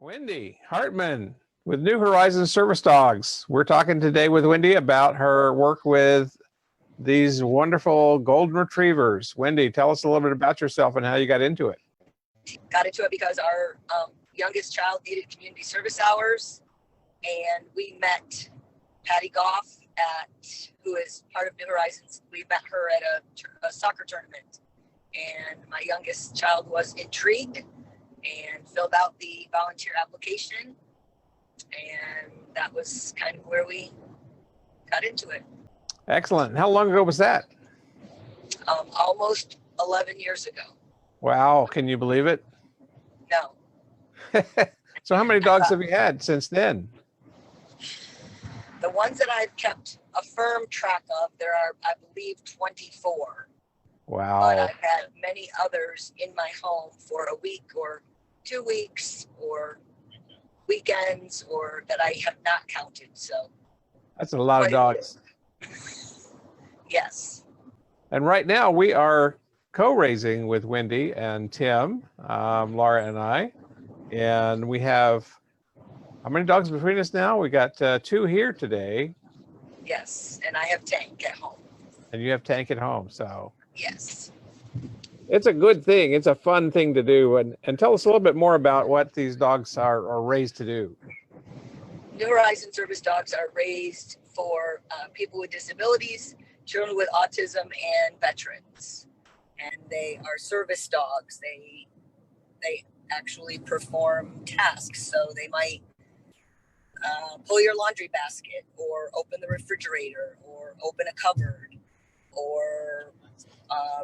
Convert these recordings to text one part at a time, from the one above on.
Wendy Hartman with New Horizons Service Dogs. We're talking today with Wendy about her work with these wonderful golden retrievers. Wendy, tell us a little bit about yourself and how you got into it. Got into it because our youngest child needed community service hours, and we met Patty Goff, who is part of New Horizons. We met her at a soccer tournament, and my youngest child was intrigued and filled out the volunteer application, and that was kind of where we got into it. Excellent. How long ago was that? Almost 11 years ago. Wow. Can you believe it? No. So how many dogs have you had since then? The ones that I've kept a firm track of, there are, I believe, 24. Wow. But I've had many others in my home for a week or 2 weeks or weekends, or that I have not counted. So that's a lot of dogs. Yes. And right now we are co-raising with Wendy and Tim, Laura and I, and we have how many dogs between us now? We got 2 here today. Yes, and I have Tank at home. And you have Tank at home, so. Yes. It's a good thing. It's a fun thing to do. And tell us a little bit more about what these dogs are raised to do. New Horizons Service Dogs are raised for people with disabilities, children with autism, and veterans. And they are service dogs. They actually perform tasks. So they might pull your laundry basket, or open the refrigerator, or open a cupboard, or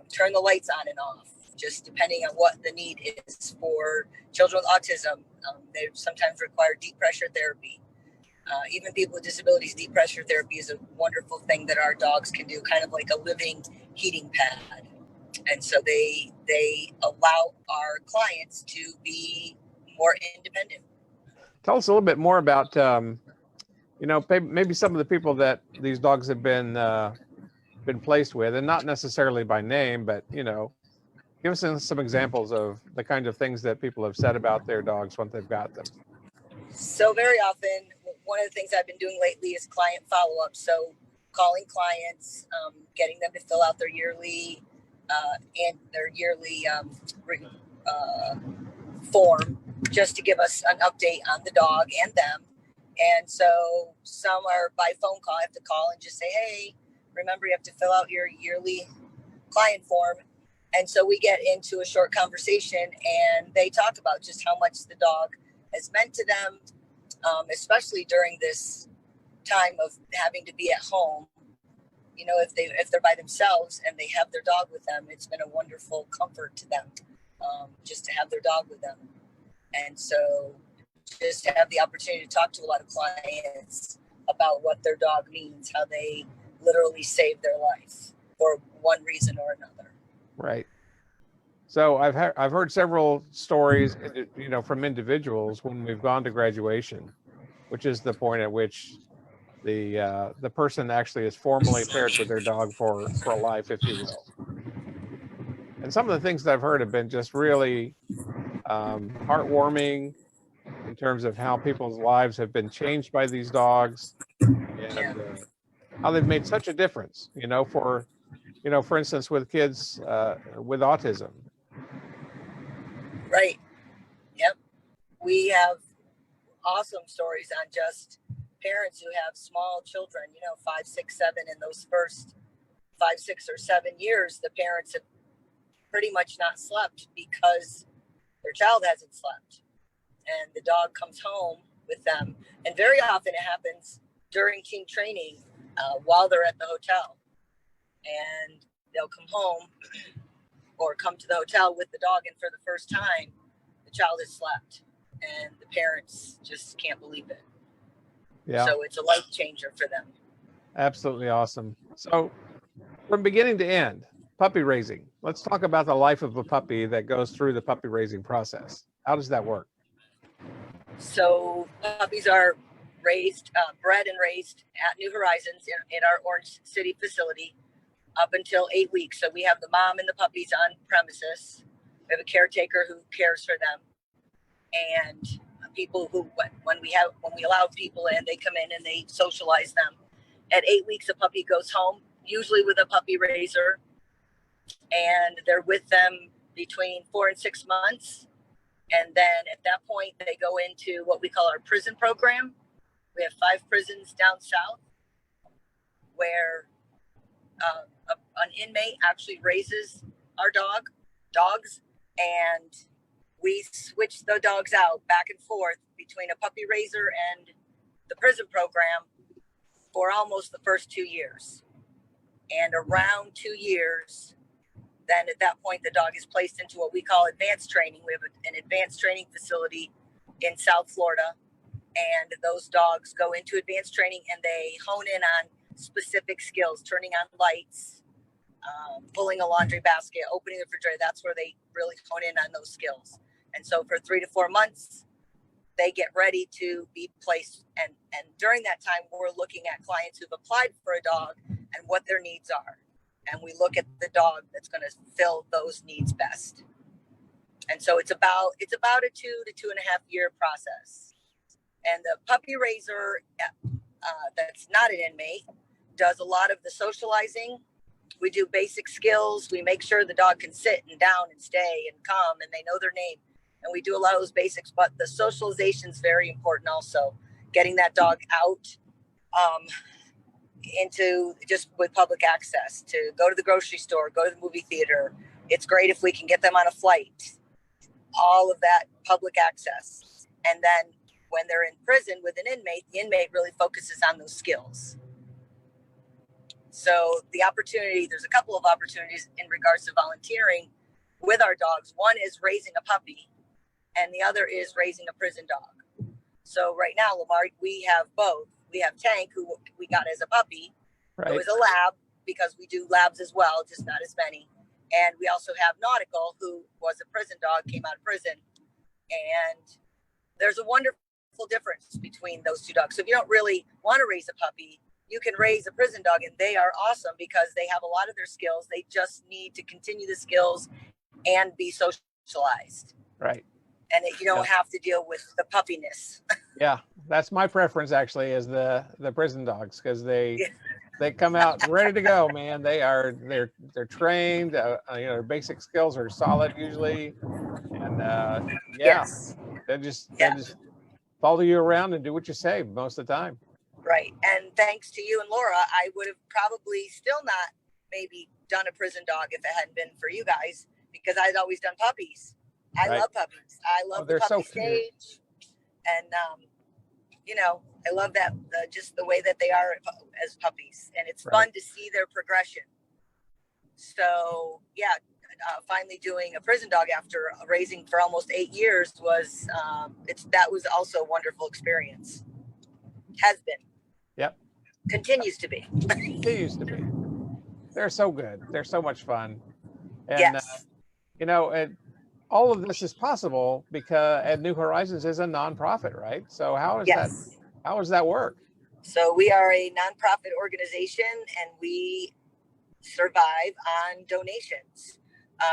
turn the lights on and off, just depending on what the need is. For children with autism, they sometimes require deep pressure therapy. Even people with disabilities, deep pressure therapy is a wonderful thing that our dogs can do, kind of like a living heating pad. And so they allow our clients to be more independent. Tell us a little bit more about, maybe some of the people that these dogs have been placed with, and not necessarily by name, but, give us some examples of the kind of things that people have said about their dogs once they've got them. So very often, one of the things I've been doing lately is client follow-up. So calling clients, getting them to fill out their yearly form, just to give us an update on the dog and them. And so some are by phone call. I have to call and just say, hey, remember you have to fill out your yearly client form. And so we get into a short conversation, and they talk about just how much the dog has meant to them, especially during this time of having to be at home. If they're by themselves and they have their dog with them, it's been a wonderful comfort to them, just to have their dog with them. And so just to have the opportunity to talk to a lot of clients about what their dog means, how they literally saved their life for one reason or another. Right. So I've heard several stories, from individuals when we've gone to graduation, which is the point at which the person actually is formally paired with their dog for life, if you will. And some of the things that I've heard have been just really heartwarming in terms of how people's lives have been changed by these dogs, and how they've made such a difference, for instance, with kids with autism. Right. Yep. We have awesome stories on just parents who have small children, 5, 6, 7. In those first 5, 6, or 7 years, the parents have pretty much not slept because their child hasn't slept. And the dog comes home with them. And very often it happens during team training while they're at the hotel. And they'll come home or come to the hotel with the dog, and for the first time, the child has slept. And the parents just can't believe it. Yeah. So it's a life changer for them. Absolutely awesome. So from beginning to end, puppy raising. Let's talk about the life of a puppy that goes through the puppy raising process. How does that work? So puppies are bred and raised at New Horizons in our Orange City facility up until 8 weeks. So we have the mom and the puppies on premises. We have a caretaker who cares for them. And people who, when we allow people in, they come in and they socialize them. At 8 weeks, a puppy goes home, usually with a puppy raiser, and they're with them between 4 and 6 months. And then at that point, they go into what we call our prison program. We have 5 prisons down south where an inmate actually raises our dogs, and we switch the dogs out back and forth between a puppy raiser and the prison program for almost the first 2 years. And around 2 years, then at that point, the dog is placed into what we call advanced training. We have an advanced training facility in South Florida, and those dogs go into advanced training and they hone in on specific skills, turning on lights, pulling a laundry basket, opening the refrigerator. That's where they really hone in on those skills. And so for 3 to 4 months, they get ready to be placed. And during that time, we're looking at clients who've applied for a dog and what their needs are. And we look at the dog that's going to fill those needs best. And so it's about a 2 to 2.5 year process. And the puppy raiser that's not an inmate does a lot of the socializing. We do basic skills. We make sure the dog can sit and down and stay and come and they know their name. And we do a lot of those basics, but the socialization is very important also. Getting that dog out into just with public access to go to the grocery store, go to the movie theater. It's great if we can get them on a flight, all of that public access. And then when they're in prison with an inmate, the inmate really focuses on those skills. So there's a couple of opportunities in regards to volunteering with our dogs. One is raising a puppy and the other is raising a prison dog. So right now, Lamar, we have both. We have Tank, who we got as a puppy. Right. It was a lab because we do labs as well, just not as many. And we also have Nautical, who was a prison dog, came out of prison. And there's a wonderful difference between those 2 dogs. So if you don't really want to raise a puppy, you can raise a prison dog, and they are awesome because they have a lot of their skills. They just need to continue the skills and be socialized. Right. And you don't have to deal with the puppiness. Yeah, that's my preference actually, is the prison dogs, because they come out ready to go, man. They're trained. Their basic skills are solid usually, and they just follow you around and do what you say most of the time. Right. And thanks to you and Laura, I would have probably still not maybe done a prison dog if it hadn't been for you guys, because I'd always done puppies. I love puppies. I love the puppy stage. And, I love that, just the way that they are as puppies. And it's fun to see their progression. So, finally doing a prison dog after raising for almost 8 years that was also a wonderful experience. Has been. Yep. Continues to be. Continues to be. They're so good. They're so much fun. And, yes. And all of this is possible because New Horizons is a nonprofit, right? So how does that work? So we are a nonprofit organization, and we survive on donations.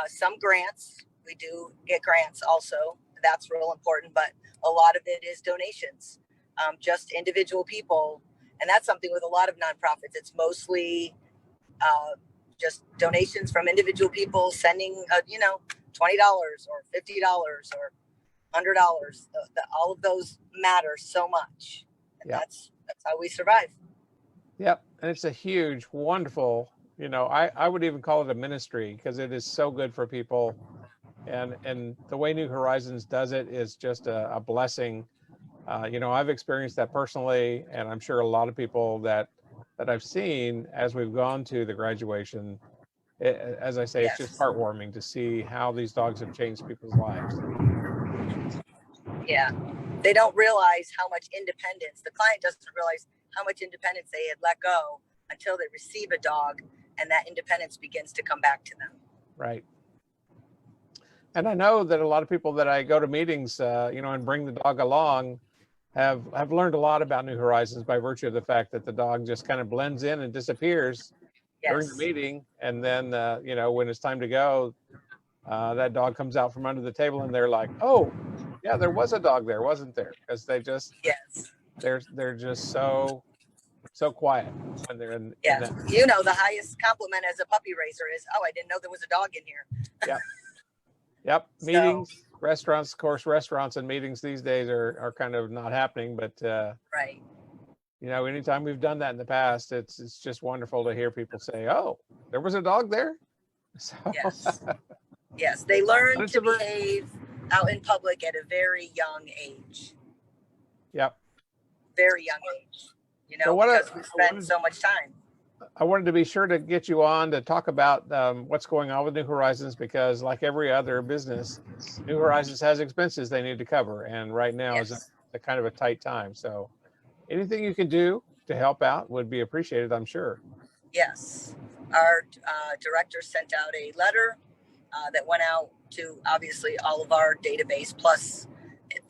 Some grants, we do get grants also. That's real important, but a lot of it is donations. Just individual people. And that's something with a lot of nonprofits. It's mostly just donations from individual people sending, $20 or $50 or $100. All of those matter so much. And that's how we survive. Yep. And it's a huge, wonderful, I would even call it a ministry, because it is so good for people. And the way New Horizons does it is just a blessing. I've experienced that personally, and I'm sure a lot of people that I've seen as we've gone to the graduation, as I say, it's just heartwarming to see how these dogs have changed people's lives. Yeah. They don't realize how much independence, the client doesn't realize how much independence they had let go until they receive a dog, and that independence begins to come back to them. Right. And I know that a lot of people that I go to meetings, and bring the dog along have learned a lot about New Horizons by virtue of the fact that the dog just kind of blends in and disappears during the meeting. And then, when it's time to go, that dog comes out from under the table and they're like, oh, Yeah, there was a dog there, wasn't there? Because Yes. they're just so quiet when they're in Yes. that. You know, the highest compliment as a puppy raiser is, oh, I didn't know there was a dog in here. Yep. Yep. So, Meetings, restaurants, of course, restaurants and meetings these days are kind of not happening, but right. you know, anytime we've done that in the past, it's just wonderful to hear people say, "Oh, there was a dog there." So Yes. Yes. They learn it's to a very, behave out in public at a very young age. yep. Very young age. You So know, because we spend so much time. I wanted to be sure to get you on to talk about what's going on with New Horizons, because like every other business, New Horizons has expenses they need to cover, and right now is Yes. a kind of a tight time. So anything you can do to help out would be appreciated, I'm sure. Yes. Our director sent out a letter that went out to obviously all of our database, plus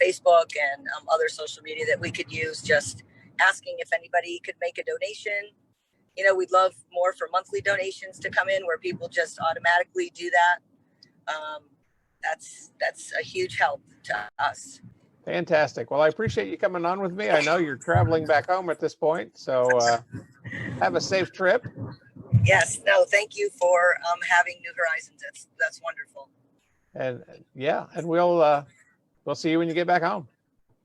Facebook and other social media that we could use, just asking if anybody could make a donation. You know, we'd love more for monthly donations to come in where people just automatically do that. That's a huge help to us. Fantastic. Well, I appreciate you coming on with me. I know you're traveling back home at this point, so have a safe trip. Yes. No, thank you for having New Horizons. That's wonderful. And yeah, and we'll see you when you get back home.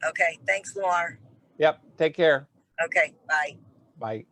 Okay. Thanks, Lamar. Yep. Take care. Okay. Bye. Bye.